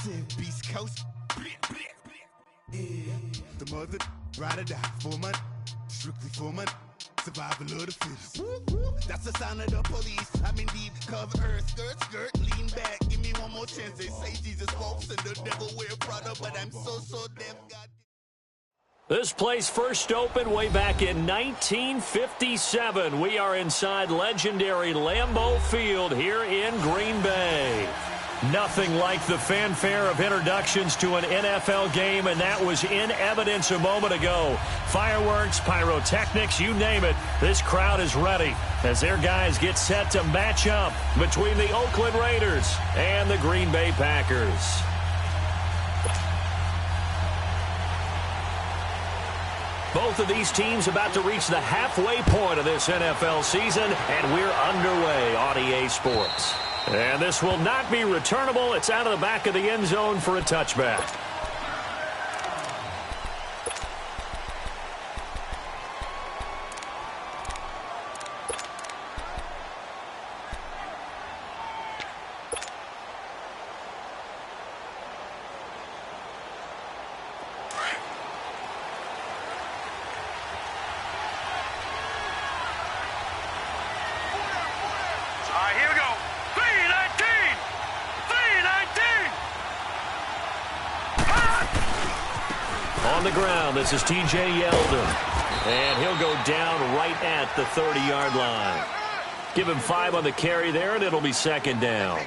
Said Beast Coast. Yeah. The mother ride or die for money. Strictly for money. Survival of the fittest. That's the sign of the police. I'm indeed cover earth, skirt, lean back. Give me one more chance. They say Jesus walks and the devil wear Prada, but I'm so deaf. God. This place first opened way back in 1957. We are inside legendary Lambeau Field here in Green Bay. Nothing like the fanfare of introductions to an NFL game, and that was in evidence a moment ago. Fireworks, pyrotechnics, you name it. This crowd is ready as their guys get set to match up between the Oakland Raiders and the Green Bay Packers. Both of these teams about to reach the halfway point of this NFL season, and we're underway on EA Sports. And this will not be returnable. It's out of the back of the end zone for a touchback. On the ground, this is T.J. Yeldon. And he'll go down right at the 30-yard line. Give him 5 on the carry there, and it'll be second down.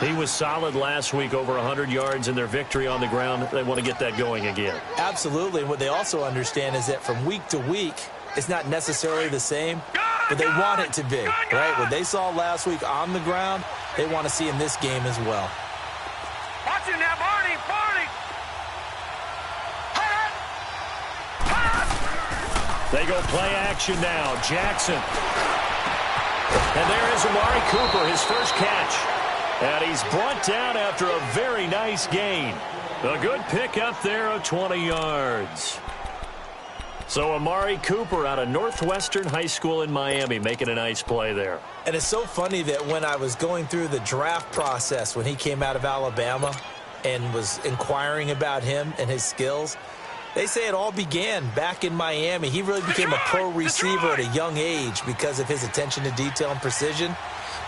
He was solid last week, over 100 yards in their victory on the ground. They want to get that going again. Absolutely. And what they also understand is that from week to week, it's not necessarily the same, but they want it to be, right? What they saw last week on the ground, they want to see in this game as well. Watch him now, Barney! They go play action now. Jackson. And there is Amari Cooper, his first catch. And he's brought down after a very nice gain. A good pick up there of 20 yards. So Amari Cooper out of Northwestern High School in Miami making a nice play there. And it's so funny that when I was going through the draft process when he came out of Alabama and was inquiring about him and his skills, they say it all began back in Miami. He really became a pro receiver at a young age because of his attention to detail and precision.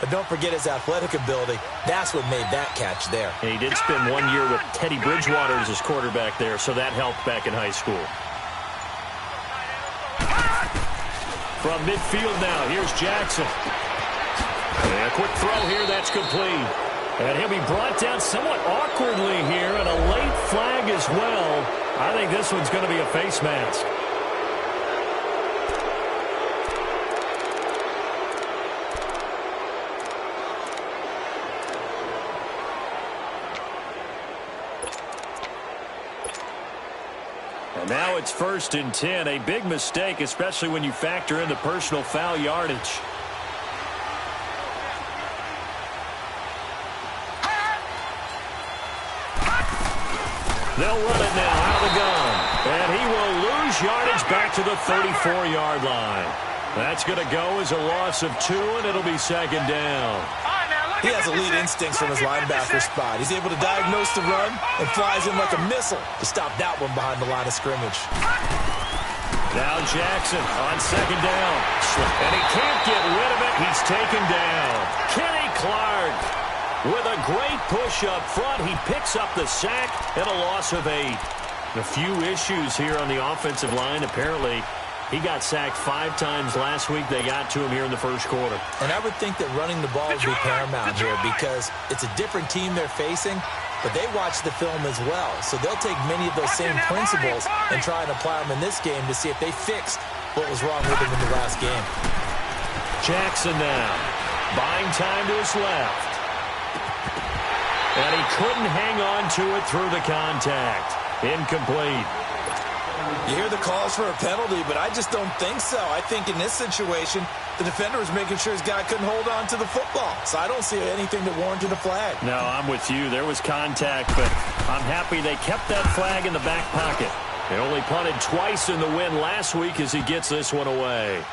But don't forget his athletic ability. That's what made that catch there. And he did spend 1 year with Teddy Bridgewater as his quarterback there, so that helped back in high school. From midfield now, here's Jackson. And a quick throw here, that's complete. And he'll be brought down somewhat awkwardly here, and a late flag as well. I think this one's going to be a face mask. And now it's 1st and 10. A big mistake, especially when you factor in the personal foul yardage. They'll run it now out of the gun. And he will lose yardage back to the 34-yard line. That's going to go as a loss of 2, and it'll be second down. He has elite instincts from his linebacker spot. He's able to diagnose the run and flies in like a missile to stop that one behind the line of scrimmage. Now Jackson on second down. And he can't get rid of it. He's taken down. Kenny Clark with a great push up front. He picks up the sack and a loss of 8. A few issues here on the offensive line. Apparently, he got sacked 5 times last week. They got to him here in the first quarter. And I would think that running the ball would be paramount here because it's a different team they're facing, but they watch the film as well. So they'll take many of those same principles and try and apply them in this game to see if they fixed what was wrong with them in the last game. Jackson now, buying time to his left. And he couldn't hang on to it through the contact. Incomplete. You hear the calls for a penalty, but I just don't think so. I think in this situation, the defender was making sure his guy couldn't hold on to the football. So I don't see anything that warranted a flag. No, I'm with you. There was contact, but I'm happy they kept that flag in the back pocket. They only punted twice in the win last week as he gets this one away.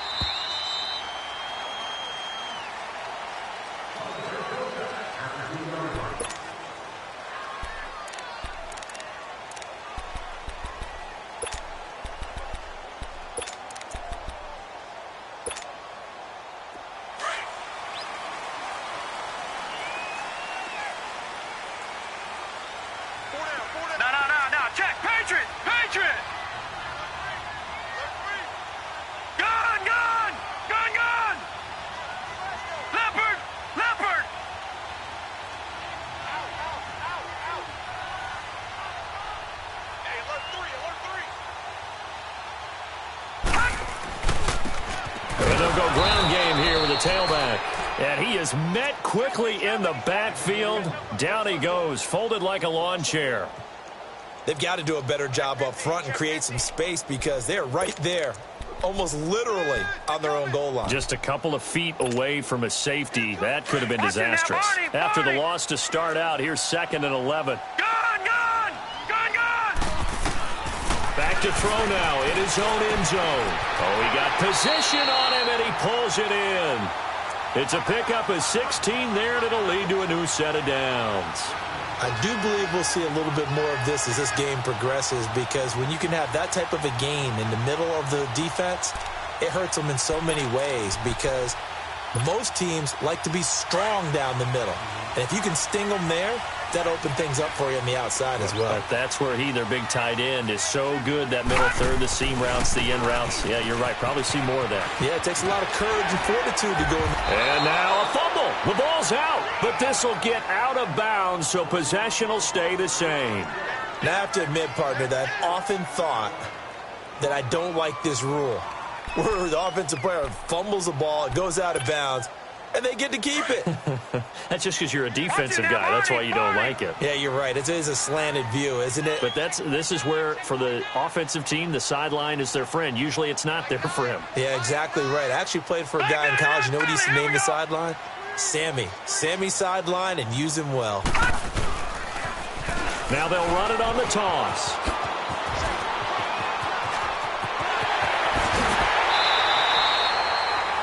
He is met quickly in the backfield. Down he goes, folded like a lawn chair. They've got to do a better job up front and create some space because they're right there, almost literally on their own goal line. Just a couple of feet away from a safety. That could have been disastrous. After the loss to start out, here's 2nd and 11. Back to throw now in his own end zone. Oh, he got position on him, and he pulls it in. It's a pickup of 16 there, and it'll lead to a new set of downs. I do believe we'll see a little bit more of this as this game progresses, because when you can have that type of a game in the middle of the defense, it hurts them in so many ways, because most teams like to be strong down the middle. And if you can sting them there, that opens things up for you on the outside as well. But that's where their big tight end, is so good, that middle third, the seam routes, the in routes. Yeah, you're right. Probably see more of that. Yeah, it takes a lot of courage and fortitude to go in. And now a fumble. The ball's out, but this will get out of bounds, so possession will stay the same. Now, I have to admit, partner, that I've often thought that I don't like this rule, where the offensive player fumbles the ball, it goes out of bounds, and they get to keep it. That's just because you're a defensive guy. That's why you don't like it. Yeah, you're right. It is a slanted view, isn't it? But this is where, for the offensive team, the sideline is their friend. Usually it's not there for him. Yeah, exactly right. I actually played for a guy in college. You know what he used to name the sideline? Sammy. Sammy sideline, and use him well. Now they'll run it on the toss.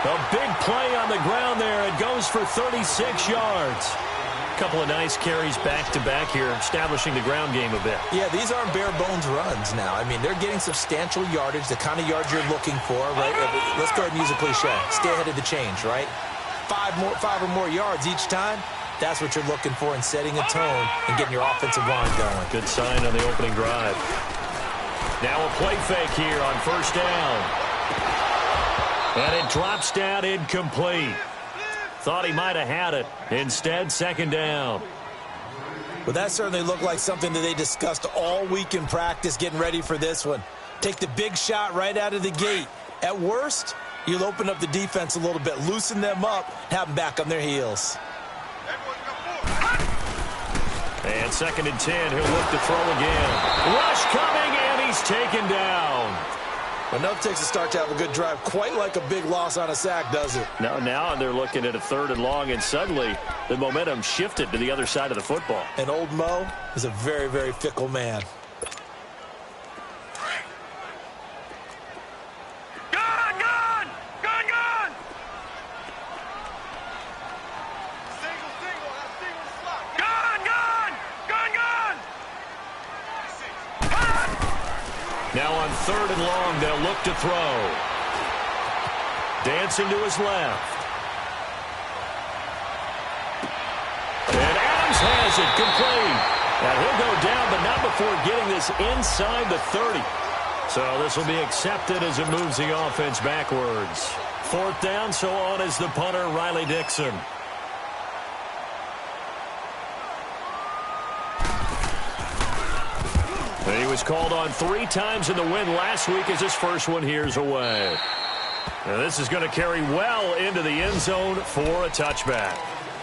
A big play on the ground there. It goes for 36 yards. A couple of nice carries back-to-back here, establishing the ground game a bit. Yeah, these aren't bare-bones runs now. I mean, they're getting substantial yardage, the kind of yards you're looking for, right? Let's go ahead and use a cliche. Stay ahead of the change, right? Five or more yards each time. That's what you're looking for in setting a tone and getting your offensive line going. Good sign on the opening drive. Now a play fake here on first down. And it drops down incomplete. Thought he might have had it. Instead, 2nd down. Well, that certainly looked like something that they discussed all week in practice getting ready for this one. Take the big shot right out of the gate. At worst, you'll open up the defense a little bit, loosen them up, have them back on their heels. And 2nd and 10, he'll look to throw again. Rush coming, and he's taken down. Enough takes a start to have a good drive. Quite like a big loss on a sack, does it? No, now they're looking at a 3rd and long, and suddenly the momentum shifted to the other side of the football. And old Mo is a very, very fickle man. Now on 3rd and long, they'll look to throw. Dancing to his left. And Adams has it complete. Now he'll go down, but not before getting this inside the 30. So this will be accepted as it moves the offense backwards. 4th down, so on is the punter, Riley Dixon. And he was called on 3 times in the win last week as his first one here's away. Now this is going to carry well into the end zone for a touchback.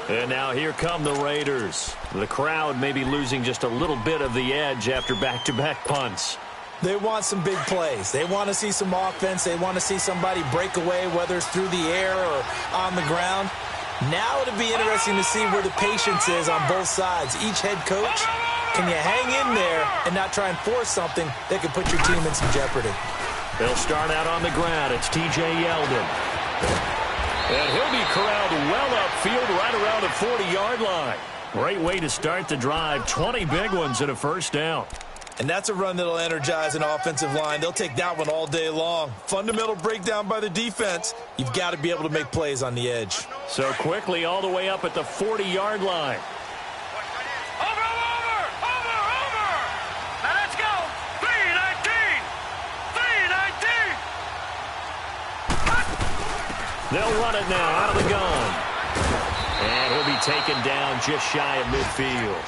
And now here come the Raiders. The crowd may be losing just a little bit of the edge after back-to-back punts. They want some big plays. They want to see some offense. They want to see somebody break away, whether it's through the air or on the ground. Now it'll be interesting to see where the patience is on both sides. Each head coach, can you hang in there and not try and force something that could put your team in some jeopardy? They'll start out on the ground. It's T.J. Yeldon. And he'll be corralled well upfield right around the 40-yard line. Great way to start the drive. 20 big ones and a first down. And that's a run that'll energize an offensive line. They'll take that one all day long. Fundamental breakdown by the defense. You've got to be able to make plays on the edge. So quickly all the way up at the 40-yard line. Over! Now let's go! 319! They'll run it now out of the gun. And he'll be taken down just shy of midfield.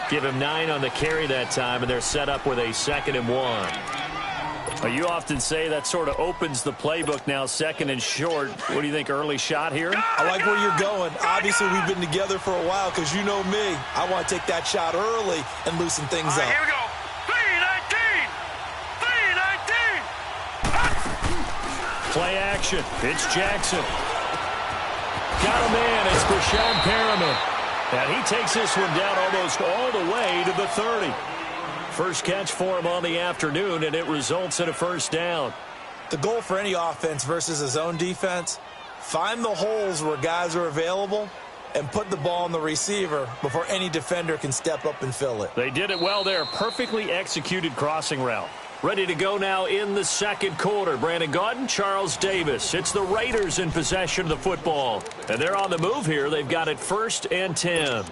Give him 9 on the carry that time, and they're set up with a 2nd and 1. Well, you often say that sort of opens the playbook now, second and short. What do you think, early shot here? I like where you're going. Obviously, we've been together for a while because you know me. I want to take that shot early and loosen things up. Here we go. 3-19. 3-19. Play action. It's Jackson. Got a man. It's Brashad Perriman. And he takes this one down almost all the way to the 30. First catch for him on the afternoon, and it results in a first down. The goal for any offense versus a zone defense, find the holes where guys are available and put the ball on the receiver before any defender can step up and fill it. They did it well there. Perfectly executed crossing route. Ready to go now in the second quarter. Brandon Gaudin, Charles Davis. It's the Raiders in possession of the football. And they're on the move here. They've got it 1st and 10.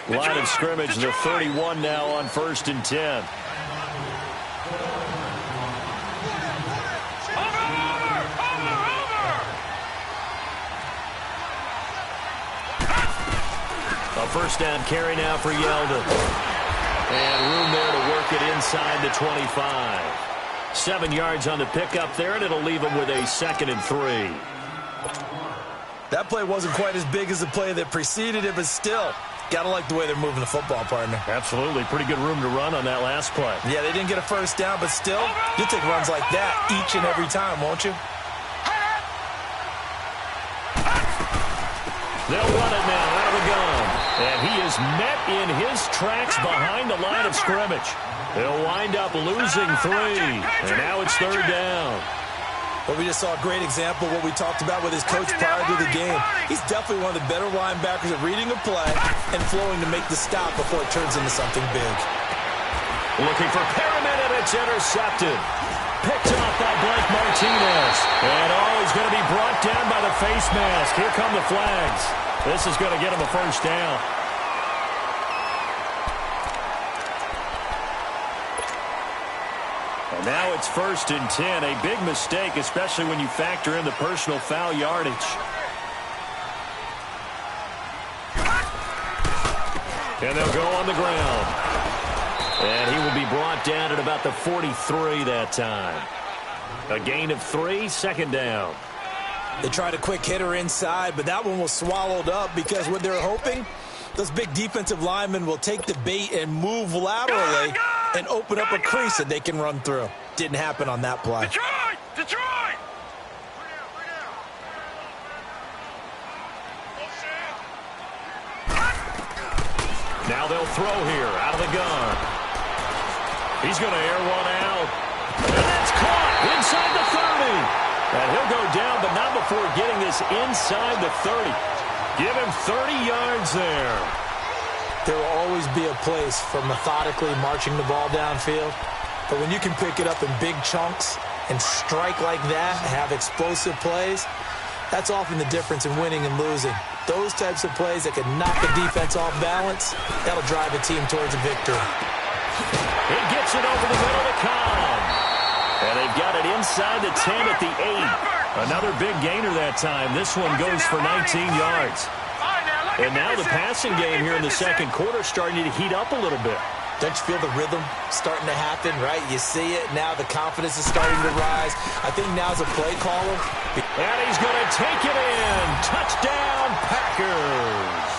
Line of scrimmage, the 31 now on 1st and 10. A first down carry now for Yeldon. And room there to work it inside the 25. 7 yards on the pickup there, and it'll leave them with a 2nd and 3. That play wasn't quite as big as the play that preceded it, but still, got to like the way they're moving the football, partner. Absolutely. Pretty good room to run on that last play. Yeah, they didn't get a first down, but still, you'll take runs like that each and every time, won't you? They'll run it now out of the gun. And he is met in his tracks behind the line of scrimmage. They'll wind up losing 3. And now it's 3rd down. Well, we just saw a great example of what we talked about with his coach prior to the game. He's definitely one of the better linebackers at reading a play and flowing to make the stop before it turns into something big. Looking for Perriman, and it's intercepted. Picked off by Blake Martinez. And he's going to be brought down by the face mask. Here come the flags. This is going to get him a first down. And now it's 1st and 10. A big mistake, especially when you factor in the personal foul yardage. And they'll go on the ground. And he will be brought down at about the 43 that time. A gain of 3, 2nd down. They tried a quick hitter inside, but that one was swallowed up because what they're hoping, those big defensive linemen will take the bait and move laterally and open up a crease that they can run through. Didn't happen on that play. Detroit! Detroit! Now they'll throw here out of the gun. He's going to air one out. And that's caught inside the 30. And he'll go down, but not before getting this inside the 30. Give him 30 yards there. There will always be a place for methodically marching the ball downfield. But when you can pick it up in big chunks and strike like that, have explosive plays, that's often the difference in winning and losing. Those types of plays that can knock a defense off balance, that'll drive a team towards a victory. He gets it over the middle to Cobb. And they've got it inside the 10 at the 8. Another big gainer that time. This one goes for 19 yards. And now the passing game here in the second quarter starting to heat up a little bit. Don't you feel the rhythm starting to happen, right? You see it. Now the confidence is starting to rise. I think now's a play caller. And he's going to take it in. Touchdown, Packers.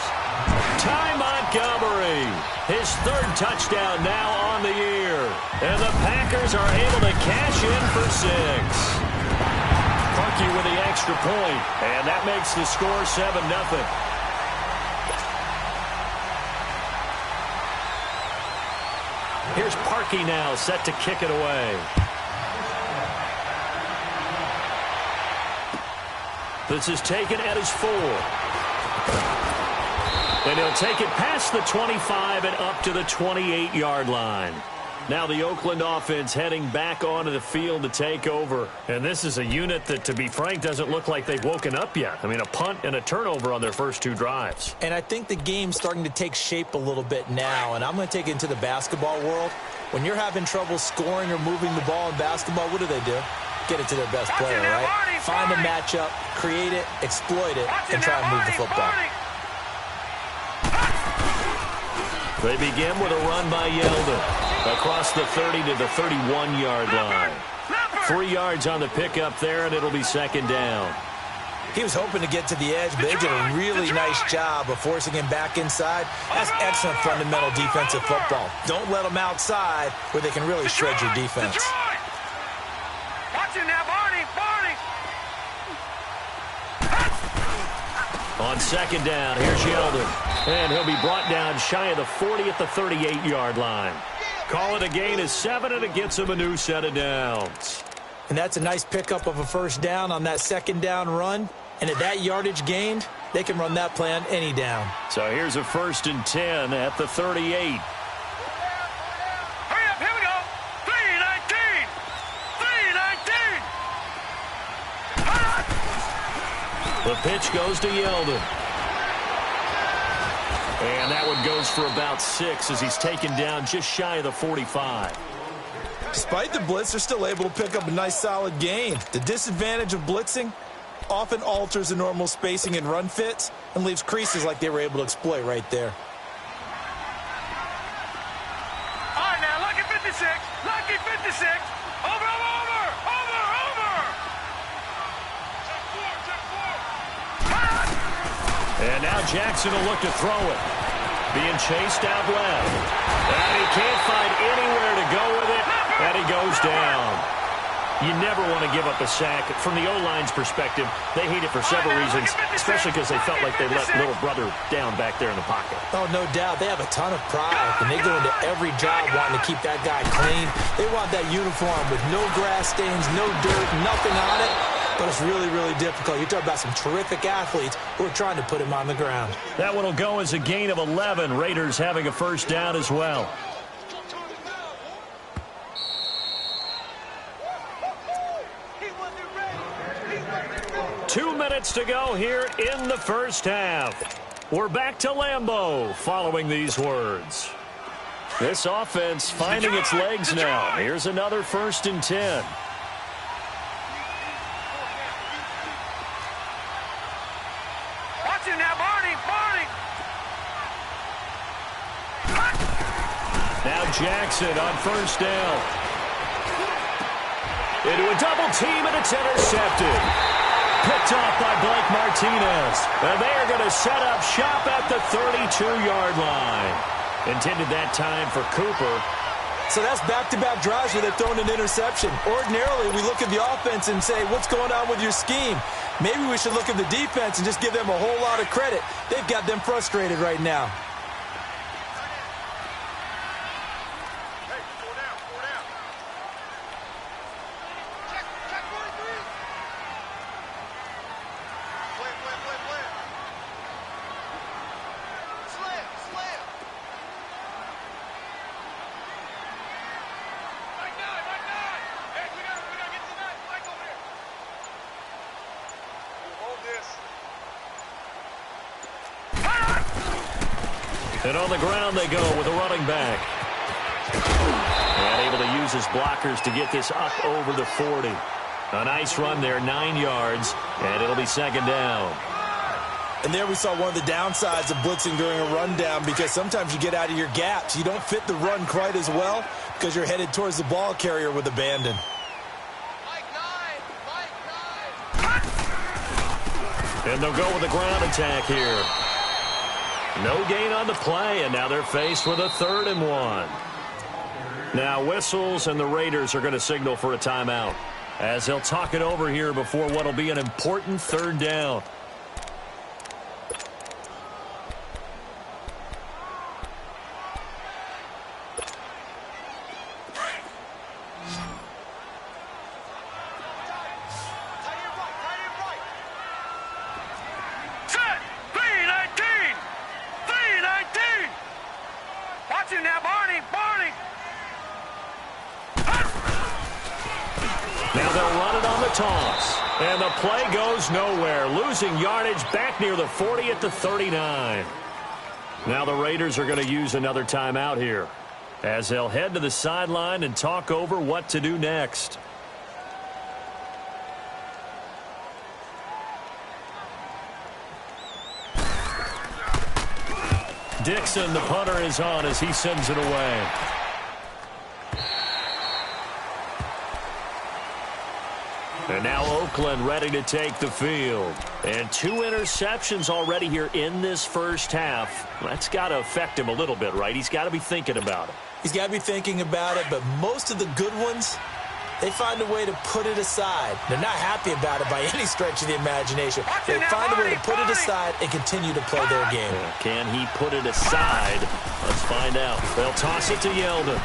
Ty Montgomery. His 3rd touchdown now on the year. And the Packers are able to cash in for 6. Parkey with the extra point. And that makes the score 7-0. Here's Parkey now, set to kick it away. This is taken at his 4. And he'll take it past the 25 and up to the 28-yard line. Now the Oakland offense heading back onto the field to take over. And this is a unit that, to be frank, doesn't look like they've woken up yet. I mean, a punt and a turnover on their first 2 drives. And I think the game's starting to take shape a little bit now. And I'm going to take it into the basketball world. When you're having trouble scoring or moving the ball in basketball, what do? Get it to their best player, right? Find a matchup, create it, exploit it, and try and move the football. They begin with a run by Yeldon across the 30 to the 31-yard line. 3 yards on the pickup there, and it'll be second down. He was hoping to get to the edge, but they did a really nice job of forcing him back inside. That's excellent fundamental defensive football. Don't let them outside where they can really shred your defense. Watch him now, Barney. On second down, here's Yeldon. And he'll be brought down shy of the 40 at the 38-yard line. Call it a gain of 7, and it gets him a new set of downs. And that's a nice pickup of a first down on that second down run. And at that yardage gained, they can run that play on any down. So here's a 1st and 10 at the 38. Hurry up, here we go. 3-19. 3-19. The pitch goes to Yeldon. And that one goes for about 6 as he's taken down just shy of the 45. Despite the blitz, they're still able to pick up a nice solid gain. The disadvantage of blitzing often alters the normal spacing and run fits and leaves creases like they were able to exploit right there. All right, now, lucky 56. Lucky 56. Over. And now Jackson will look to throw it. Being chased out left. And he can't find anywhere to go with it. And he goes down. You never want to give up a sack. From the O-line's perspective, they hate it for several reasons, especially because they felt like they let little brother down back there in the pocket. Oh, no doubt. They have a ton of pride, and they go into every job wanting to keep that guy clean. They want that uniform with no grass stains, no dirt, nothing on it. But it's really, really difficult. You're talking about some terrific athletes who are trying to put him on the ground. That one will go as a gain of 11. Raiders having a first down as well. Two minutes to go here in the first half. We're back to Lambeau following these words. This offense finding its legs now. Here's another 1st and 10. Watch him now, Barney. Now Jackson on first down. Into a double team, and it's intercepted. Picked off by Blake Martinez. And they are going to set up shop at the 32-yard line. Intended that time for Cooper. So that's back-to-back drives where they've thrown an interception. Ordinarily, we look at the offense and say, what's going on with your scheme? Maybe we should look at the defense and just give them a whole lot of credit. They've got them frustrated right now. And on the ground they go with a running back. And able to use his blockers to get this up over the 40. A nice run there, 9 yards, and it'll be second down. And there we saw one of the downsides of blitzing during a rundown, because sometimes you get out of your gaps. You don't fit the run quite as well because you're headed towards the ball carrier with abandon. And they'll go with the ground attack here. No gain on the play, and now they're faced with a 3rd and 1. Now whistles, and the Raiders are going to signal for a timeout as they'll talk it over here before what will be an important 3rd down. Toss. And the play goes nowhere. Losing yardage back near the 40 at the 39. Now the Raiders are going to use another timeout here as they'll head to the sideline and talk over what to do next. Dixon, the punter, is on as he sends it away. And now Oakland ready to take the field. And 2 interceptions already here in this first half. That's got to affect him a little bit, right? He's got to be thinking about it. He's got to be thinking about it, but most of the good ones, they find a way to put it aside. They're not happy about it by any stretch of the imagination. They find a way to put it aside and continue to play their game. Yeah, can he put it aside? Let's find out. They'll toss it to Yeldon.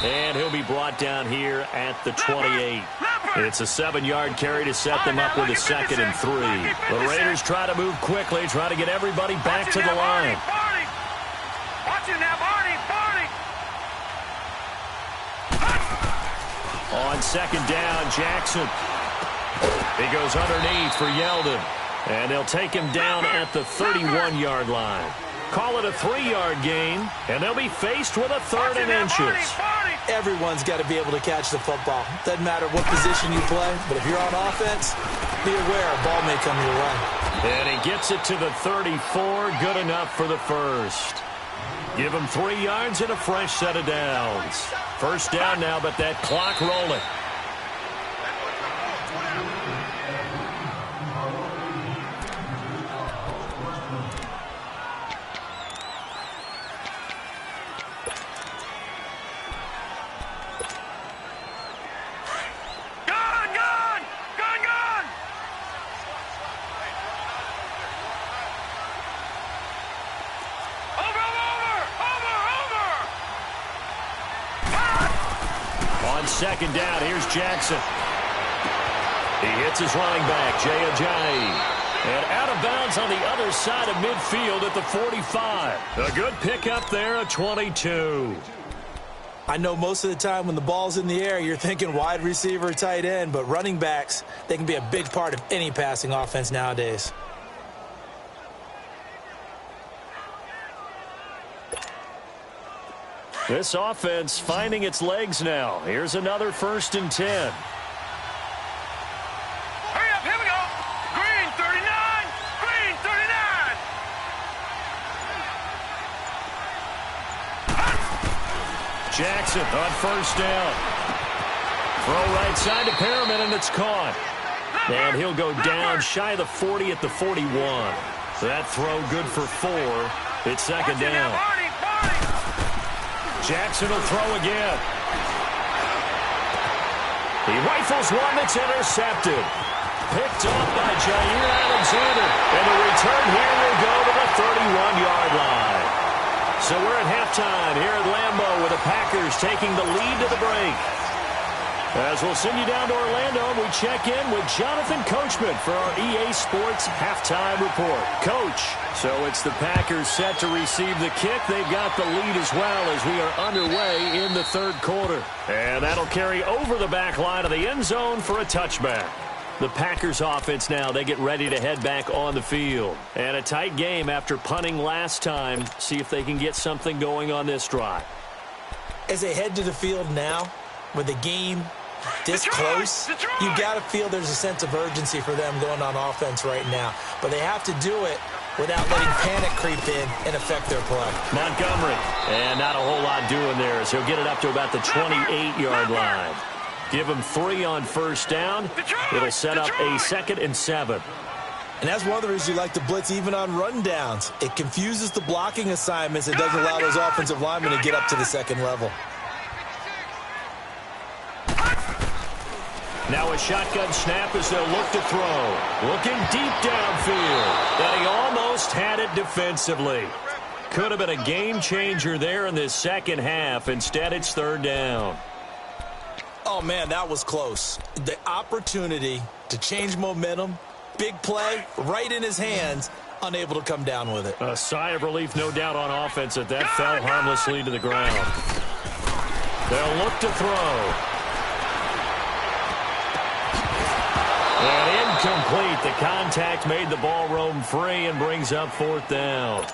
And he'll be brought down here at the 28. It's a 7-yard carry to set them up with a 2nd and 3. The Raiders try to move quickly, try to get everybody back to the line. Watch it now, Barney! On 2nd down, Jackson. He goes underneath for Yeldon. And they'll take him down at the 31-yard line. Call it a 3-yard gain, and they'll be faced with a 3rd and inches. Everyone's got to be able to catch the football. Doesn't matter what position you play, but if you're on offense, be aware a ball may come your way. And he gets it to the 34, good enough for the first. Give him 3 yards and a fresh set of downs. First down now, but that clock rolling. Second down, here's Jackson. He hits his running back, Jay Ajayi. And out of bounds on the other side of midfield at the 45. A good pickup there, a 22. I know most of the time when the ball's in the air, you're thinking wide receiver, tight end, but running backs, they can be a big part of any passing offense nowadays. This offense finding its legs now. Here's another 1st and 10. Hurry up, here we go. Green 39, Green 39. Jackson on 1st down. Throw right side to Perriman, and it's caught. And he'll go down shy of the 40 at the 41. So that throw good for 4. It's 2nd down. Jackson will throw again. He rifles one that's intercepted. Picked off by Jair Alexander. And the return here will go to the 31-yard line. So we're at halftime here at Lambeau with the Packers taking the lead to the break. As we'll send you down to Orlando, and we check in with Jonathan Coachman for our EA Sports Halftime Report. Coach, so it's the Packers set to receive the kick. They've got the lead as well as we are underway in the 3rd quarter. And that'll carry over the back line of the end zone for a touchback. The Packers offense now, they get ready to head back on the field. And a tight game after punting last time. See if they can get something going on this drive. As they head to the field now, with the game this close, you got to feel there's a sense of urgency for them going on offense right now. But they have to do it without letting panic creep in and affect their play. Montgomery, and not a whole lot doing there as he'll get it up to about the 28-yard line. Give him 3 on 1st down. It'll set up a 2nd and 7. And that's one of the reasons you like to blitz even on rundowns. It confuses the blocking assignments. It doesn't allow those offensive linemen to get up to the 2nd level. Now a shotgun snap as they'll look to throw. Looking deep downfield. And he almost had it defensively. Could have been a game changer there in this second half. Instead, it's 3rd down. Oh, man, that was close. The opportunity to change momentum, big play, right in his hands, unable to come down with it. A sigh of relief, no doubt, on offense that fell harmlessly to the ground. They'll look to throw. And incomplete. The contact made the ball roam free and brings up 4th down.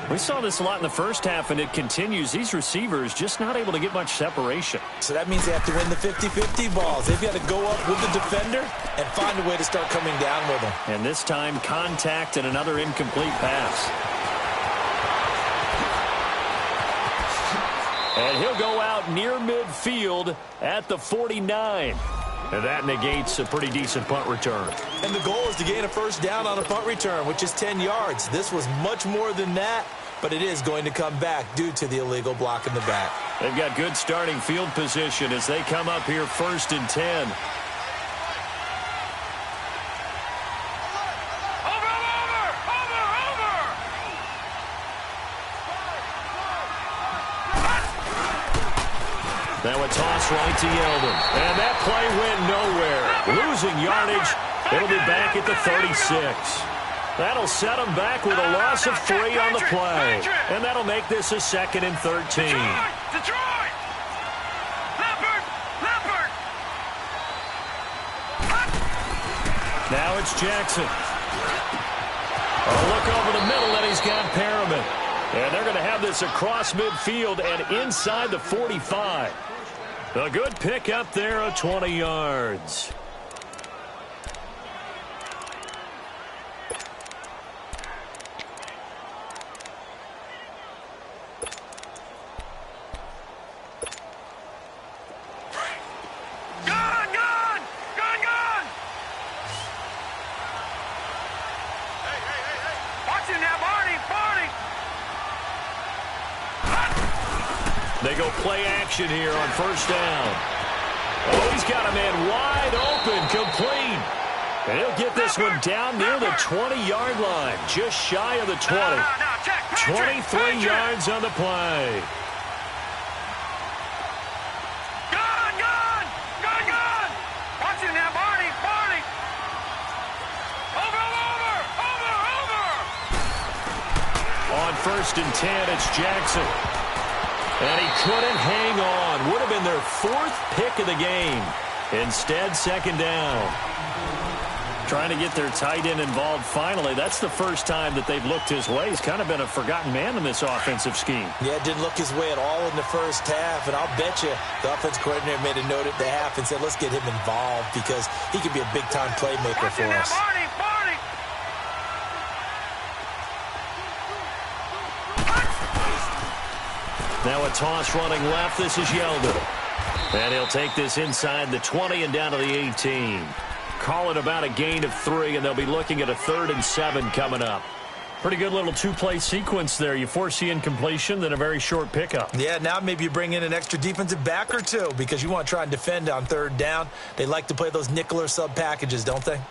We saw this a lot in the first half, and it continues. These receivers just not able to get much separation. So that means they have to win the 50-50 balls. They've got to go up with the defender and find a way to start coming down with them. And this time, contact and another incomplete pass. And he'll go out near midfield at the 49. And that negates a pretty decent punt return. And the goal is to gain a first down on a punt return, which is 10 yards. This was much more than that, but it is going to come back due to the illegal block in the back. They've got good starting field position as they come up here 1st and 10. Now a toss right to Yeldon. And that play went nowhere. Losing yardage. It'll be back at the 36. That'll set them back with a loss of 3 on the play. And that'll make this a 2nd and 13. Detroit! Leopard! Now it's Jackson. A look over the middle, and he's got Perriman. And they're going to have this across midfield and inside the 45. A good pick up there of 20 yards. Gone! Hey. Watch it now, Barney! They go play action here on 1st down. Oh, he's got a man wide open, complete. And he'll get this one down near the 20-yard line, just shy of the 20. 23 yards on the play. Gone! Watch it now, Barney! Over! On 1st and 10, it's Jackson. And he couldn't hang on. Would have been their 4th pick of the game. Instead, 2nd down. Trying to get their tight end involved finally. That's the first time that they've looked his way. He's kind of been a forgotten man in this offensive scheme. Yeah, didn't look his way at all in the first half. And I'll bet you the offense coordinator made a note at the half and said, let's get him involved because he could be a big-time playmaker for us. Barney! Now a toss running left. This is Yeldon. And he'll take this inside the 20 and down to the 18. Call it about a gain of 3, and they'll be looking at a 3rd and 7 coming up. Pretty good little 2-play sequence there. You force the incompletion, then a very short pickup. Yeah, now maybe you bring in an extra defensive back or 2 because you want to try and defend on 3rd down. They like to play those nickel or sub packages, don't they?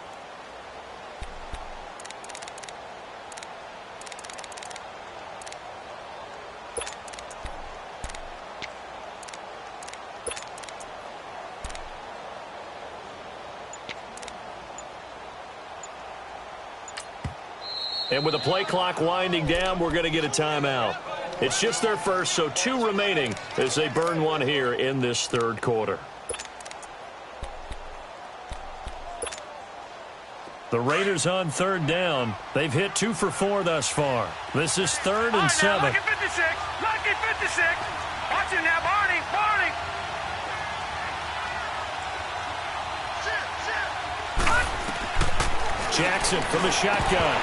And with the play clock winding down, we're going to get a timeout. It's just their first, so 2 remaining as they burn one here in this 3rd quarter. The Raiders on 3rd down. They've hit 2 for 4 thus far. This is 3rd and 7. Lucky 56! Watch it now, Barney! Jackson from the shotgun.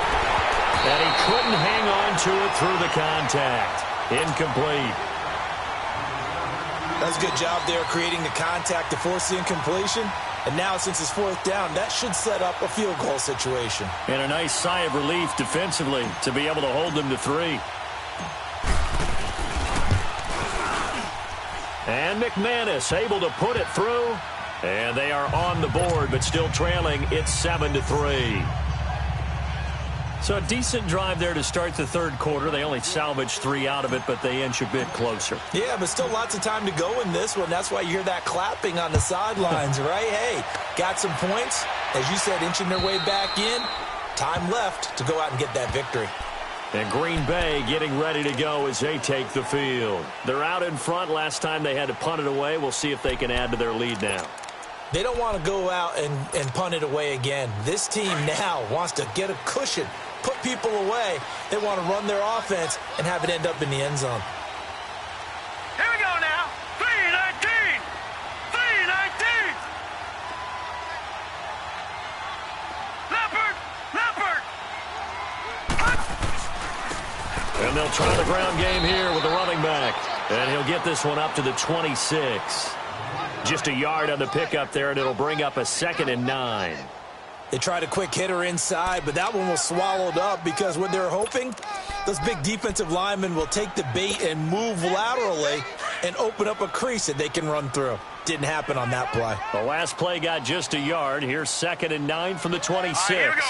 And he couldn't hang on to it through the contact. Incomplete. That's a good job there creating the contact to force the incompletion. And now since it's 4th down, that should set up a field goal situation. And a nice sigh of relief defensively to be able to hold them to 3. And McManus able to put it through. And they are on the board, but still trailing. It's 7-3. So a decent drive there to start the 3rd quarter. They only salvaged 3 out of it, but they inch a bit closer. Yeah, but still lots of time to go in this one. That's why you hear that clapping on the sidelines, right? Hey, got some points. As you said, inching their way back in. Time left to go out and get that victory. And Green Bay getting ready to go as they take the field. They're out in front. Last time they had to punt it away. We'll see if they can add to their lead now. They don't want to go out and punt it away again. This team now wants to get a cushion put people away. They want to run their offense and have it end up in the end zone. Here we go now. 3-19. 3-19. Leopard. And they'll try the ground game here with the running back. And he'll get this one up to the 26. Just a yard on the pickup there, and it'll bring up a 2nd and 9. They tried a quick hitter inside, but that one was swallowed up because what they're hoping, those big defensive linemen will take the bait and move laterally and open up a crease that they can run through. Didn't happen on that play. The last play got just a yard. Here's 2nd and 9 from the 26. All right, here we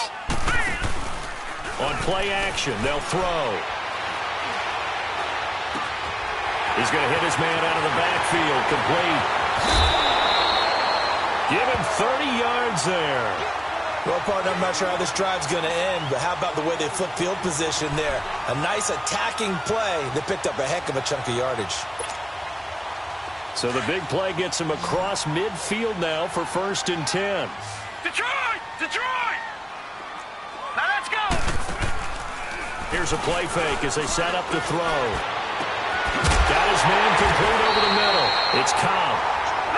go. On play action, they'll throw. He's going to hit his man out of the backfield. Complete. Give him 30 yards there. Well, partner, I'm not sure how this drive's going to end, but how about the way they flip field position there? A nice attacking play that picked up a heck of a chunk of yardage. So the big play gets him across midfield now for 1st and 10. Detroit! Now let's go! Here's a play fake as they set up to throw. Got his man complete over the middle. It's Cobb.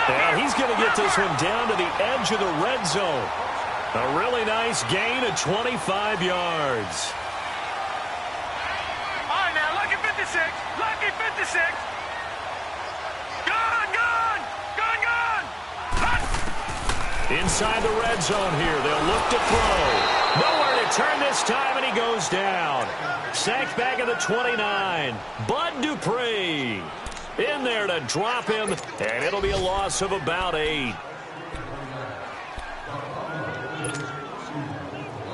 And he's going to get this one down to the edge of the red zone. A really nice gain of 25 yards. All right, now, lucky 56. Lucky 56. Gone! Inside the red zone here. They'll look to throw. Nowhere to turn this time, and he goes down. Sacked back at the 29. Bud Dupree in there to drop him, and it'll be a loss of about 8.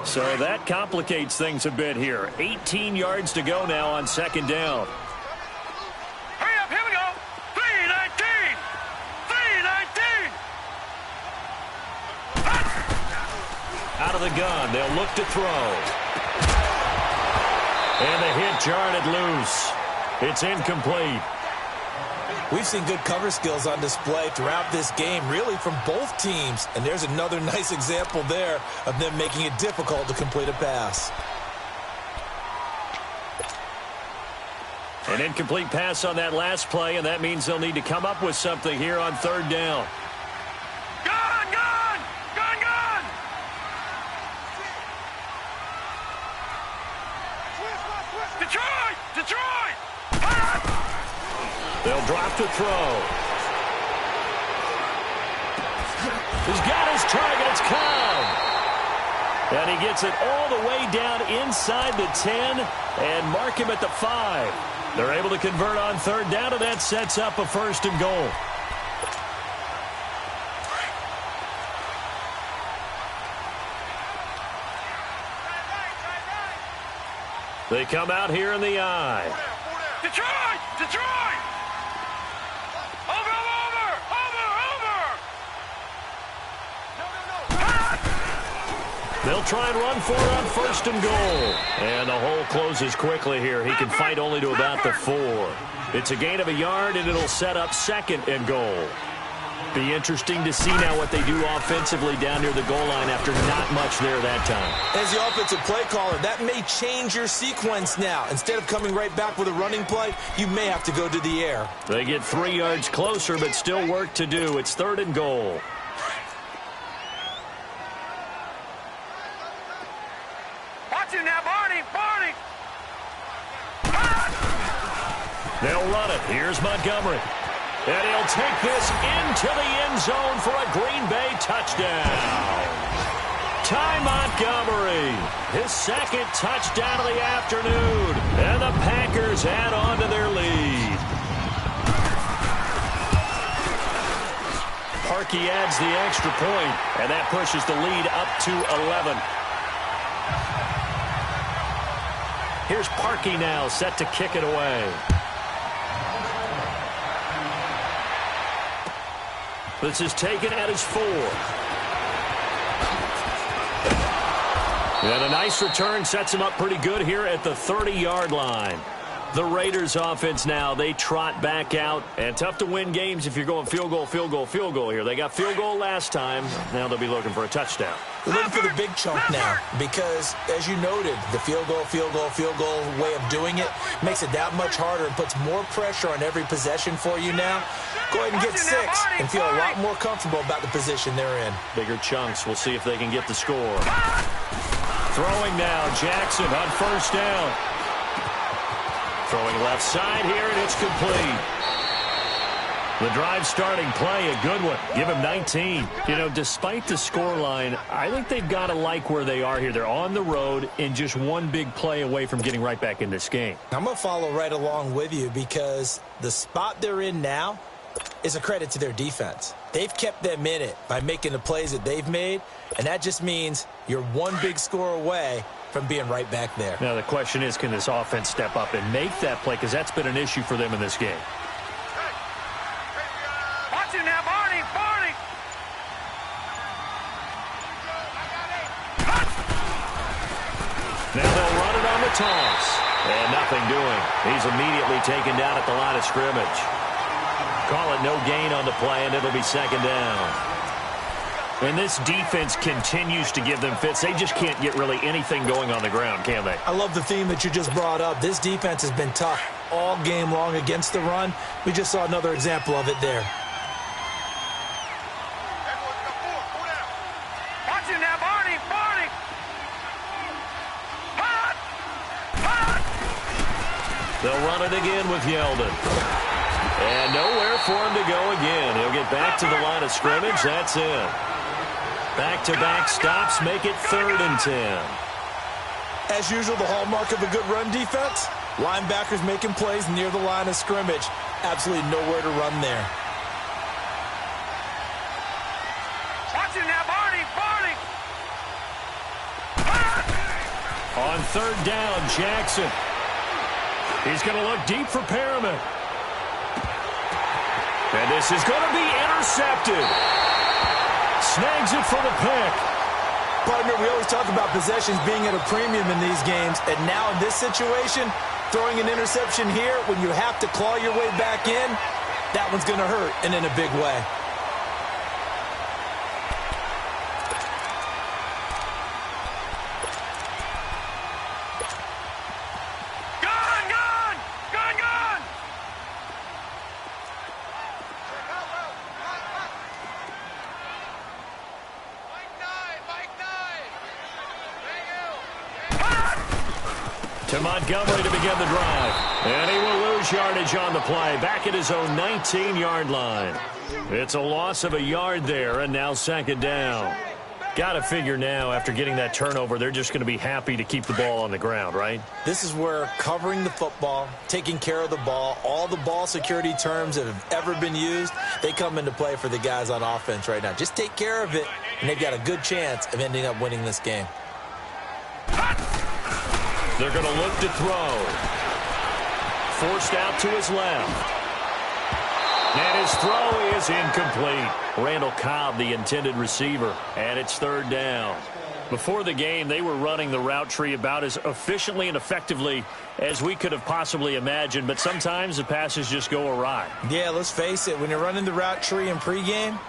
So that complicates things a bit here. 18 yards to go now on 2nd down. Hurry up, here we go. 3-19. 3-19. Out of the gun, they'll look to throw. And the hit jarred it loose. It's incomplete. We've seen good cover skills on display throughout this game, really from both teams. And there's another nice example there of them making it difficult to complete a pass. An incomplete pass on that last play, and that means they'll need to come up with something here on 3rd down. Gone! Detroit! They'll drop to throw. He's got his target. It's Cobb. And he gets it all the way down inside the 10 and mark him at the 5. They're able to convert on 3rd down, and that sets up a 1st and goal. They come out here in the I. Detroit! Over! They'll try and run for it on 1st and goal. And the hole closes quickly here. He can fight only to about the 4. It's a gain of a yard, and it'll set up 2nd and goal. Be interesting to see now what they do offensively down near the goal line after not much there that time. As the offensive play caller, that may change your sequence now. Instead of coming right back with a running play, you may have to go to the air. They get 3 yards closer, but still work to do. It's 3rd and goal. Watch him now, Barney! They'll run it. Here's Montgomery. And he'll take this into the end zone for a Green Bay touchdown. Ty Montgomery, his 2nd touchdown of the afternoon. And the Packers add on to their lead. Parkey adds the extra point, and that pushes the lead up to 11. Here's Parkey now, set to kick it away. This is taken at his 4. And a nice return sets him up pretty good here at the 30-yard line. The Raiders offense now, they trot back out. And tough to win games if you're going field goal, field goal, field goal here. They got field goal last time. Now they'll be looking for a touchdown. They're looking for the big chunk now because, as you noted, the field goal way of doing it makes it that much harder and puts more pressure on every possession for you now. Go ahead and get 6 and feel a lot more comfortable about the position they're in. Bigger chunks. We'll see if they can get the score. Throwing now, Jackson on first down. Throwing left side here, and it's complete. The drive starting play, a good one. Give him 19. You know, despite the scoreline, I think they've got to like where they are here. They're on the road and just one big play away from getting right back in this game. I'm going to follow right along with you because the spot they're in now is a credit to their defense. They've kept them in it by making the plays that they've made, and that just means you're one big score away from being right back there. Now, the question is, can this offense step up and make that play? Because that's been an issue for them in this game. Watch it now, Barney. Now they'll run it on the toss. And nothing doing. He's immediately taken down at the line of scrimmage. Call it no gain on the play, and it'll be second down. And this defense continues to give them fits. They just can't get really anything going on the ground, can they? I love the theme that you just brought up. This defense has been tough all game long against the run. We just saw another example of it there. Watch it now, Barney. They'll run it again with Yeldon. And nowhere for him to go again. He'll get back to the line of scrimmage. That's it. Back-to-back stops make it 3rd and 10. As usual, the hallmark of a good run defense, linebackers making plays near the line of scrimmage. Absolutely nowhere to run there. Watch it now, Barney. On 3rd down, Jackson. He's going to look deep for Perriman. And this is going to be intercepted. Snags it for the pick. Partner, we always talk about possessions being at a premium in these games, and now in this situation, throwing an interception here when you have to claw your way back in, that one's going to hurt, and in a big way. Gone! To Montgomery to begin the drive. And he will lose yardage on the play. Back at his own 19-yard line. It's a loss of a yard there, and now 2nd down. Got to figure now, after getting that turnover, they're just going to be happy to keep the ball on the ground, right? This is where covering the football, taking care of the ball, all the ball security terms that have ever been used, they come into play for the guys on offense right now. Just take care of it, and they've got a good chance of ending up winning this game. They're going to look to throw. Forced out to his left. And his throw is incomplete. Randall Cobb, the intended receiver, and it's 3rd down. Before the game, they were running the route tree about as efficiently and effectively as we could have possibly imagined, but sometimes the passes just go awry. Yeah, let's face it. When you're running the route tree in pregame,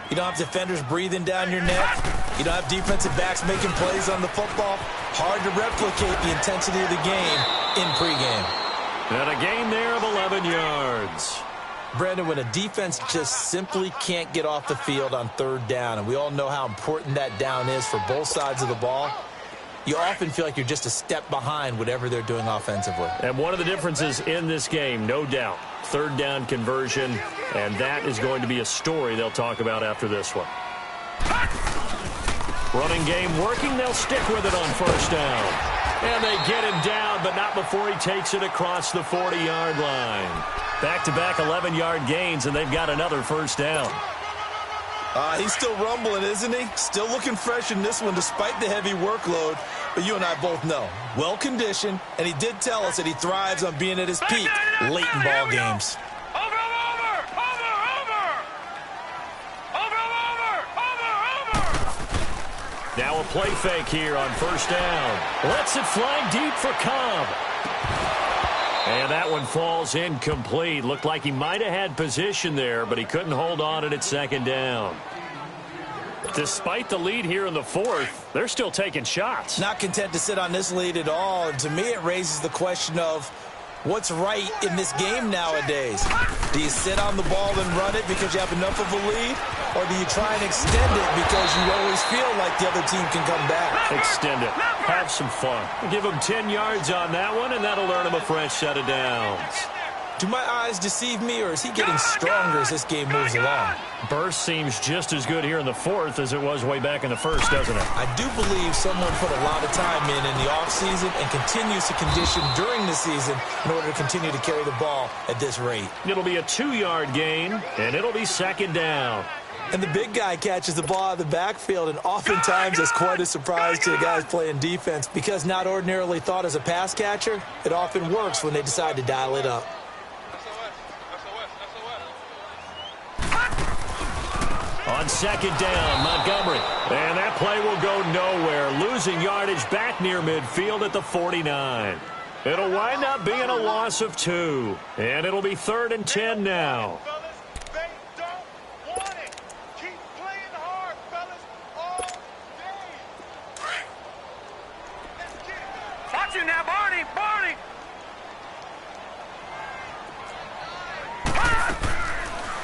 you don't have defenders breathing down your neck. You don't have defensive backs making plays on the football. Hard to replicate the intensity of the game in pregame. And a gain there of 11 yards. Brandon, when a defense just simply can't get off the field on 3rd down, and we all know how important that down is for both sides of the ball, you often feel like you're just a step behind whatever they're doing offensively. And one of the differences in this game, no doubt, 3rd down conversion, and that is going to be a story they'll talk about after this one. Running game working, they'll stick with it on 1st down. And they get him down, but not before he takes it across the 40-yard line. Back-to-back 11-yard gains, and they've got another 1st down. He's still rumbling, isn't he? Still looking fresh in this one despite the heavy workload. But you and I both know, well-conditioned, and he did tell us that he thrives on being at his peak late in ball games. Now a play fake here on 1st down. Lets it fly deep for Cobb. And that one falls incomplete. Looked like he might have had position there, but he couldn't hold on at second down. Despite the lead here in the fourth, they're still taking shots. Not content to sit on this lead at all. And to me, it raises the question of what's right in this game nowadays. Do you sit on the ball and run it because you have enough of a lead? Or do you try and extend it because you always feel like the other team can come back? Extend it. Have some fun. Give him 10 yards on that one, and that'll earn him a fresh set of downs. Do my eyes deceive me, or is he getting stronger as this game moves along? Burst seems just as good here in the fourth as it was way back in the first, doesn't it? I do believe someone put a lot of time in the offseason and continues to condition during the season in order to continue to carry the ball at this rate. It'll be a 2-yard gain, and it'll be second down. And the big guy catches the ball out of the backfield, and oftentimes it's quite a surprise to the guys playing defense because not ordinarily thought as a pass catcher, it often works when they decide to dial it up. On second down, Montgomery. And that play will go nowhere. Losing yardage back near midfield at the 49. It'll wind up being a loss of 2. And it'll be 3rd and 10 now. They don't want it. Keep playing hard, fellas, all day. Let's get it. Watch you now, Barney. Barney.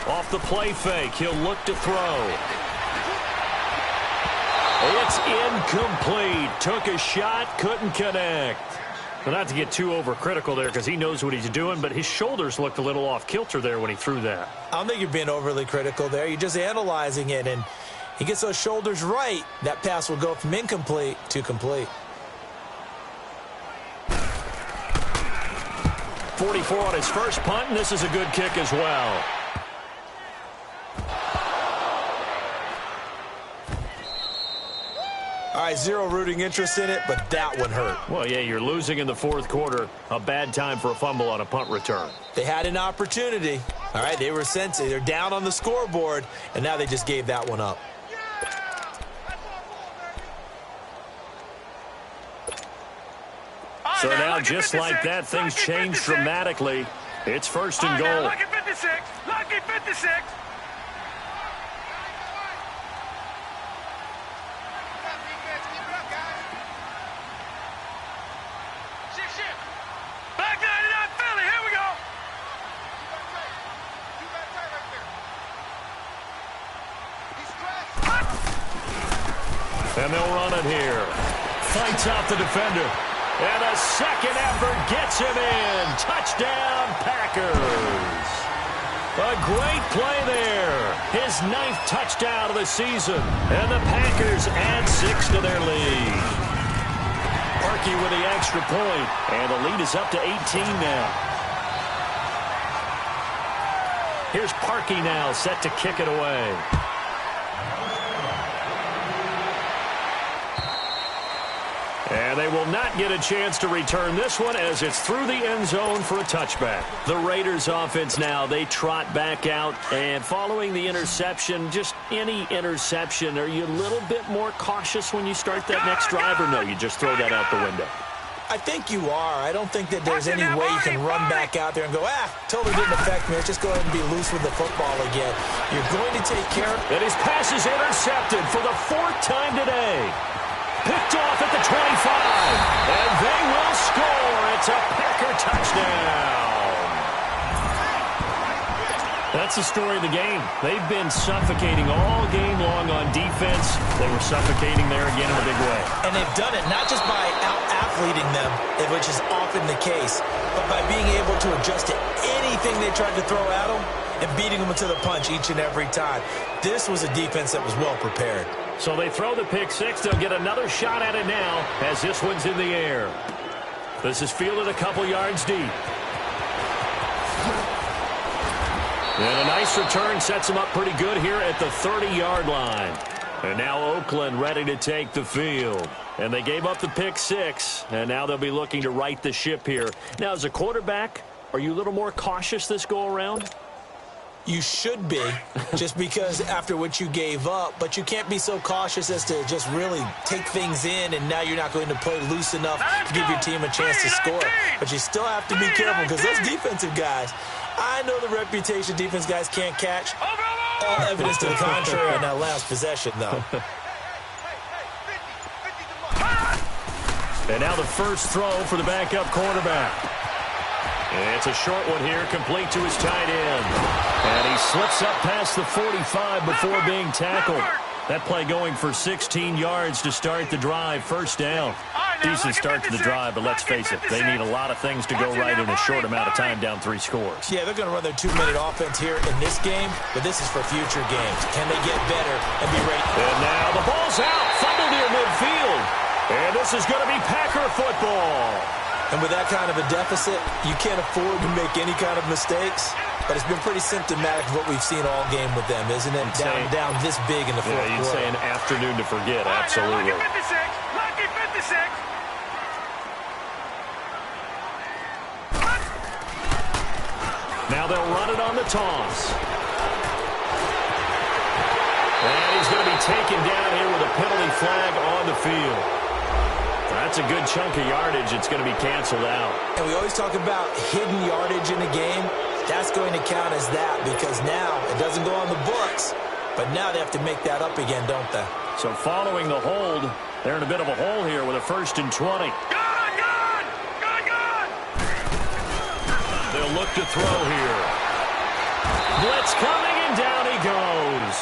Off the play fake, he'll look to throw. It's incomplete. Took a shot, couldn't connect. Well, not to get too overcritical there because he knows what he's doing, but his shoulders looked a little off kilter there when he threw that. I don't think you're being overly critical there. You're just analyzing it, and he gets those shoulders right. That pass will go from incomplete to complete. 44 on his first punt, and this is a good kick as well. All right, zero rooting interest in it, but that one hurt. Well, yeah, you're losing in the fourth quarter. A bad time for a fumble on a punt return. They had an opportunity. All right, they were sensitive. They're down on the scoreboard, and now they just gave that one up. So now, just like that, things change dramatically. It's 1st and goal. Lucky 56. Lucky 56. Back 99 Philly. Here we go. And they'll run it here. Fights out the defender. And a second effort gets him in. Touchdown, Packers. A great play there. His 9th touchdown of the season. And the Packers add 6 to their lead. Parkey with the extra point. And the lead is up to 18 now. Here's Parkey now, set to kick it away. And they will not get a chance to return this one as it's through the end zone for a touchback. The Raiders offense now, they trot back out. And following the interception, just any interception, are you a little bit more cautious when you start that next drive, or no, you just throw that out the window? I think you are. I don't think that there's any way you can run back out there and go, totally didn't affect me. Let's just go ahead and be loose with the football again. You're going to take care of it. And his pass is intercepted for the 4th time today. Picked off at the 25. And they will score. It's a Packer touchdown. That's the story of the game. They've been suffocating all game long on defense. They were suffocating there again in a big way. And they've done it not just by out-athleting them, which is often the case, but by being able to adjust to anything they tried to throw at them and beating them to the punch each and every time. This was a defense that was well prepared. So they throw the pick 6. They'll get another shot at it now as this one's in the air. This is fielded a couple yards deep. And a nice return sets them up pretty good here at the 30-yard line. And now Oakland ready to take the field. And they gave up the pick 6, and now they'll be looking to right the ship here. Now, as a quarterback, are you a little more cautious this go-around? You should be, just because after what you gave up, but you can't be so cautious as to just really take things in, and now you're not going to play loose enough to give your team a chance to score. But you still have to be careful, because those defensive guys, I know the reputation defense guys can't catch. All evidence to the contrary on that last possession, though. And now the first throw for the backup quarterback. It's a short one here, complete to his tight end. And he slips up past the 45 before being tackled. That play going for 16 yards to start the drive. First down. Decent start to the drive, but let's face it, they need a lot of things to go right in a short amount of time, down 3 scores. Yeah, they're going to run their 2-minute offense here in this game, but this is for future games. Can they get better and be ready? And now the ball's out, fumbled near midfield. And this is going to be Packer football. And with that kind of a deficit, you can't afford to make any kind of mistakes. But it's been pretty symptomatic of what we've seen all game with them, isn't it? Down this big in the fourth quarter. You'd say an afternoon to forget, absolutely. Lucky 56. Now they'll run it on the toss. And he's going to be taken down here with a penalty flag on the field. That's a good chunk of yardage. It's going to be canceled out. And we always talk about hidden yardage in a game. That's going to count as that, because now it doesn't go on the books, but now they have to make that up again, don't they? So following the hold, they're in a bit of a hole here with a 1st and 20. Gone! They'll look to throw here. Blitz coming, and down he goes.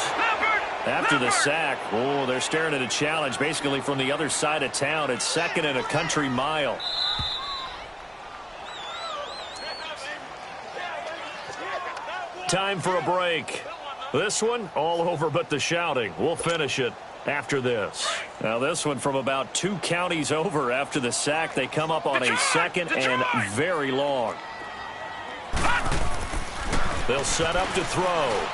After the sack, they're staring at a challenge basically from the other side of town. It's 2nd and a country mile. Time for a break. This one, all over but the shouting. We'll finish it after this. Now this one from about 2 counties over after the sack. They come up on a 2nd and very long. They'll set up to throw.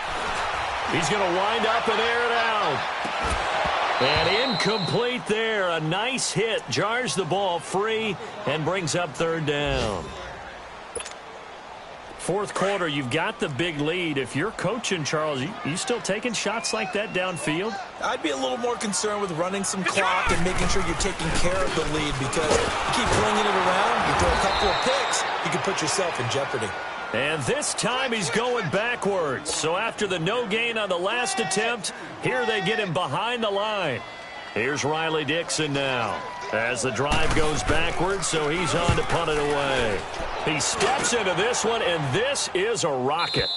He's going to wind up and air it out. And incomplete there. A nice hit. Jars the ball free and brings up 3rd down. Fourth quarter, you've got the big lead. If you're coaching, Charles, you still taking shots like that downfield? I'd be a little more concerned with running some clock and making sure you're taking care of the lead, because you keep flinging it around, you throw a couple of picks, you can put yourself in jeopardy. And this time he's going backwards. So after the no gain on the last attempt, here they get him behind the line. Here's Riley Dixon now as the drive goes backwards, so he's on to punt it away. He steps into this one, and this is a rocket.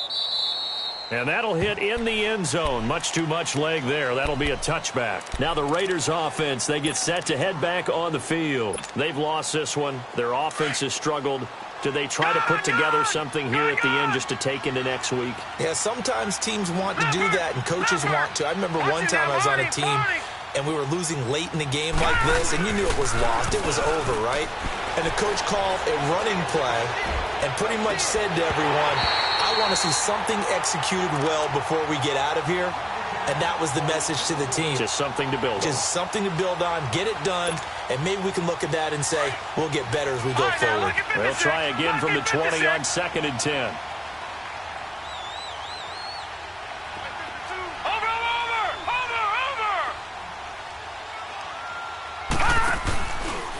And that'll hit in the end zone. Much too much leg there. That'll be a touchback. Now the Raiders offense, they get set to head back on the field. They've lost this one. Their offense has struggled. Do they try to put together something here at the end just to take into next week? Yeah, sometimes teams want to do that and coaches want to. I remember one time I was on a team and we were losing late in the game like this, and you knew it was lost. It was over, right? And the coach called a running play and pretty much said to everyone, I want to see something executed well before we get out of here. And that was the message to the team. Just something to build on. Just something to build on, get it done, and maybe we can look at that and say, we'll get better as we go forward. They'll try again from the 20 on 2nd and 10.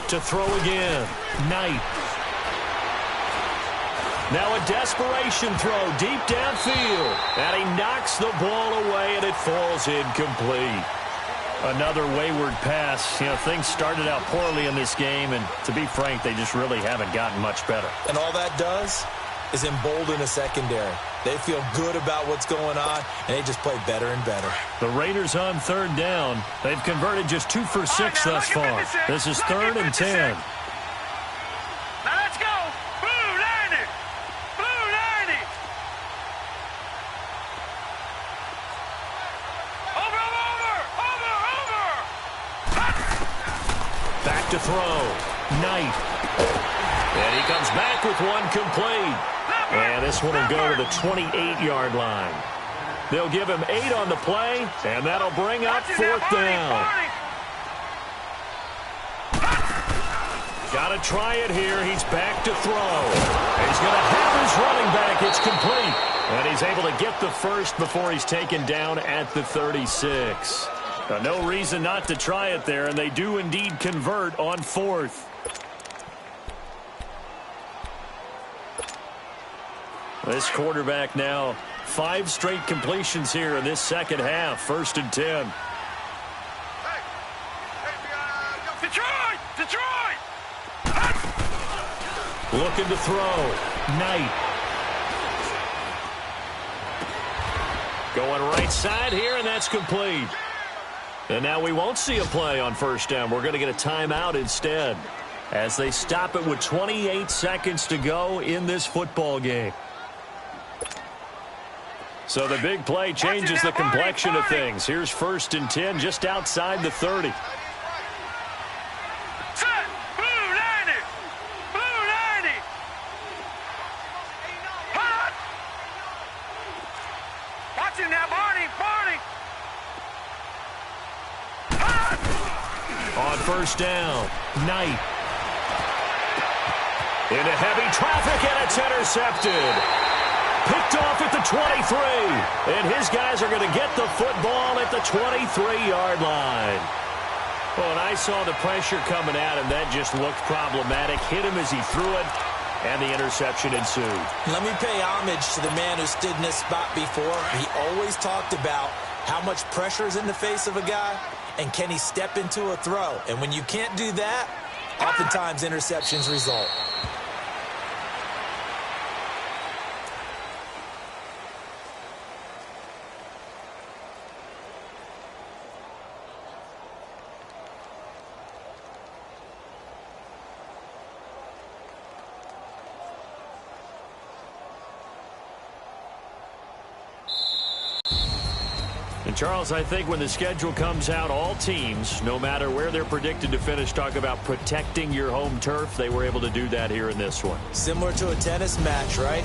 To throw again. Knight. Now a desperation throw deep downfield. And he knocks the ball away, and it falls incomplete. Another wayward pass. You know, things started out poorly in this game, and to be frank, they just really haven't gotten much better. And all that does is embolden a secondary. They feel good about what's going on, and they just play better and better. The Raiders on 3rd down. They've converted just 2 for 6 thus far. This is 3rd and 10. Now let's go. Blue 90. Blue 90. Over. Back to throw. Knight. And he comes back with one complete. And this one will go to the 28-yard line. They'll give him 8 on the play, and that'll bring up 4th down. Got to try it here. He's back to throw. And he's going to have his running back. It's complete. And he's able to get the first before he's taken down at the 36. No reason not to try it there, and they do indeed convert on 4th. This quarterback now 5 straight completions here in this second half. 1st and 10. Detroit! Detroit! Looking to throw. Knight. Going right side here, and that's complete. And now we won't see a play on 1st down. We're going to get a timeout instead as they stop it with 28 seconds to go in this football game. So the big play changes the complexion of things. Here's 1st and 10 just outside the 30. Set! Blue 90! Blue 90! Hot! Watch him now, Barney! Barney! Hot! On 1st down, Knight. Into heavy traffic, and it's intercepted. Picked off at the 23. And his guys are going to get the football at the 23-yard line. Well, and I saw the pressure coming at him. That just looked problematic. Hit him as he threw it, and the interception ensued. Let me pay homage to the man who stood in this spot before. He always talked about how much pressure is in the face of a guy, and can he step into a throw. And when you can't do that, oftentimes interceptions result. And Charles, I think when the schedule comes out, all teams, no matter where they're predicted to finish, talk about protecting your home turf. They were able to do that here in this one. Similar to a tennis match, right?